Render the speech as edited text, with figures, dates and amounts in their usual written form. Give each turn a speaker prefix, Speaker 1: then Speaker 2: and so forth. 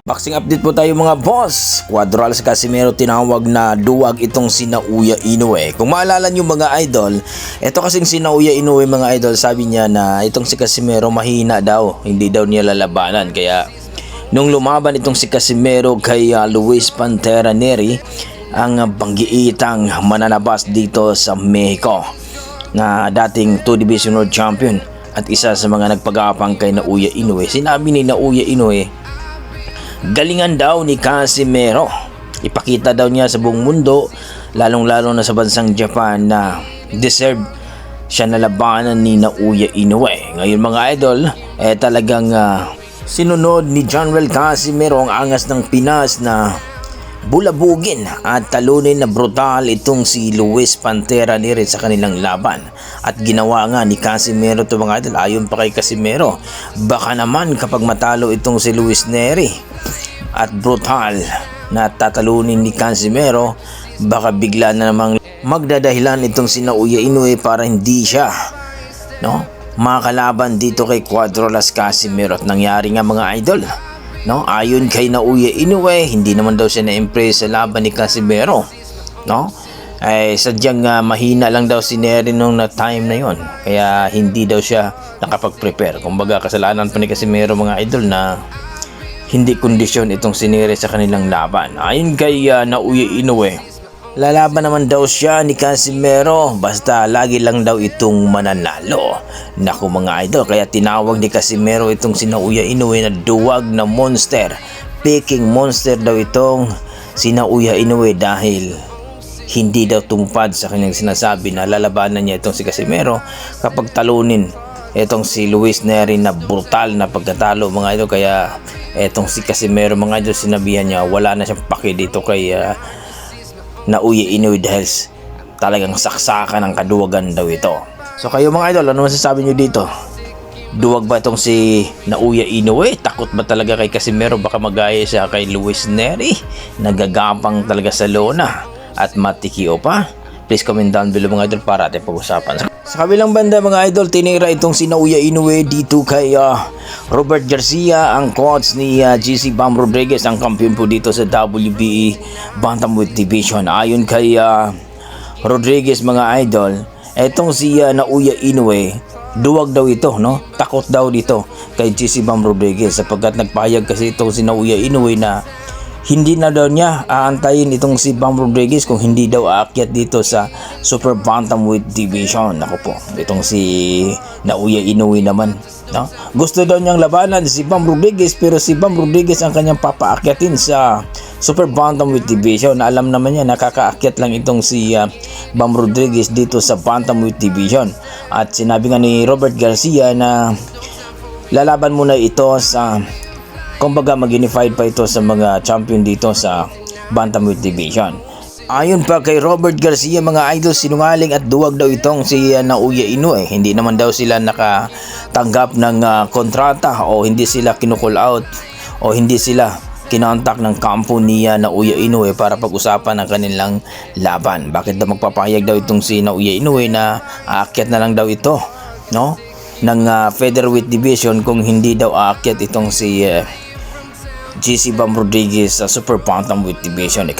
Speaker 1: Boxing update po tayo mga boss. Cuadro sa Casimero tinawag na duwag itong si Naoya Inoue. Kung maalala nyo mga idol, ito kasing si Naoya Inoue mga idol, sabi niya na itong si Casimero mahina daw, hindi daw niya lalabanan. Kaya nung lumaban itong si Casimero kay Luis Pantera Neri, ang banggiitang mananabas dito sa Mexico na dating 2 Division World Champion at isa sa mga nagpagapang kay Naoya Inoue, sinabi ni Naoya Inoue, galingan daw ni Casimero. Ipakita daw niya sa buong mundo, lalong-lalo na sa bansang Japan, na deserve siya na labanan ni Naoya Inoue. Ngayon mga idol, talagang sinunod ni General Casimero ang angas ng Pinas na bulabugin at talunin na brutal itong si Luis Pantera Neri sa kanilang laban. At ginawa nga ni Casimero ito mga idol. Ayon pa kay Casimero, baka naman kapag matalo itong si Luis Neri at brutal na tatalunin ni Casimero, baka bigla na namang magdadahilan itong si Naoya Inoue para hindi siya makalaban dito kay Cuadro Las Casimero. At nangyari nga mga idol, ayon kay Naoya Inoue, hindi naman daw siya na-impress sa laban ni Casimero, sadyang mahina lang daw si Neri nung na time na yon, kaya hindi daw siya nakapag-prepare. Kumbaga kasalanan pa ni Casimero mga idol na hindi kondisyon itong si Neri sa kanilang laban. Ayon kay Naoya Inoue, lalaban naman daw siya ni Casimero basta lagi lang daw itong mananalo. Naku mga idol, kaya tinawag ni Casimero itong si Naoya Inoue na duwag na monster. Peking monster daw itong si Naoya Inoue dahil hindi daw tungpad sa kanyang sinasabi na lalabanan niya itong si Casimero kapag talunin itong si Luis Neri na brutal na pagkatalo mga idol. Kaya itong si Casimero mga idol, sinabihan niya wala na siyang paki dito kay Naoya Inoue dahil talagang saksakan ng kaduwagan daw ito. So kayo mga idol, ano masasabi nyo dito? Duwag ba itong si Naoya Inoue? Takot ba talaga kay Casimero? Baka magaya siya kay Luis Neri? Nagagapang talaga sa lona at matikio pa? Please comment down below mga idol para ating pag-usapan. Sa kabilang banda mga idol, tinira itong si Naoya Inoue dito kay Robert Garcia, ang coach ni GC Bam Rodriguez, ang kampiyon po dito sa WBE Bantamweight Division. Ayon kay Rodriguez mga idol, etong si Naoya Inoue, duwag daw ito, takot daw dito kay GC Bam Rodriguez, sapagkat nagpahayag kasi itong si Naoya Inoue na hindi na daw niya aantayin itong si Bam Rodriguez kung hindi daw aakyat dito sa Super Bantamweight Division. Ako po, itong si Naoya Inoue naman, gusto daw niyang labanan si Bam Rodriguez, pero si Bam Rodriguez ang kanyang papaakyatin sa Super Bantamweight Division. Alam naman niya nakakaakyat lang itong si Bam Rodriguez dito sa Bantamweight Division. At sinabi nga ni Robert Garcia na lalaban muna ito sa, kumbaga mag-unified pa ito sa mga champion dito sa Bantamweight Division. Ayon pa kay Robert Garcia mga idol, sinungaling at duwag daw itong si Naoya Inoue. Hindi naman daw sila nakatanggap ng kontrata, o hindi sila kinukul out, o hindi sila kinontak ng kampo ni Naoya Inoue para pag-usapan ang kanilang laban. Bakit daw magpapahayag daw itong si Naoya Inoue na aakyat na lang daw ito ng featherweight division kung hindi daw aakyat itong si GC Bam Rodriguez sa Super Bantamweight Division?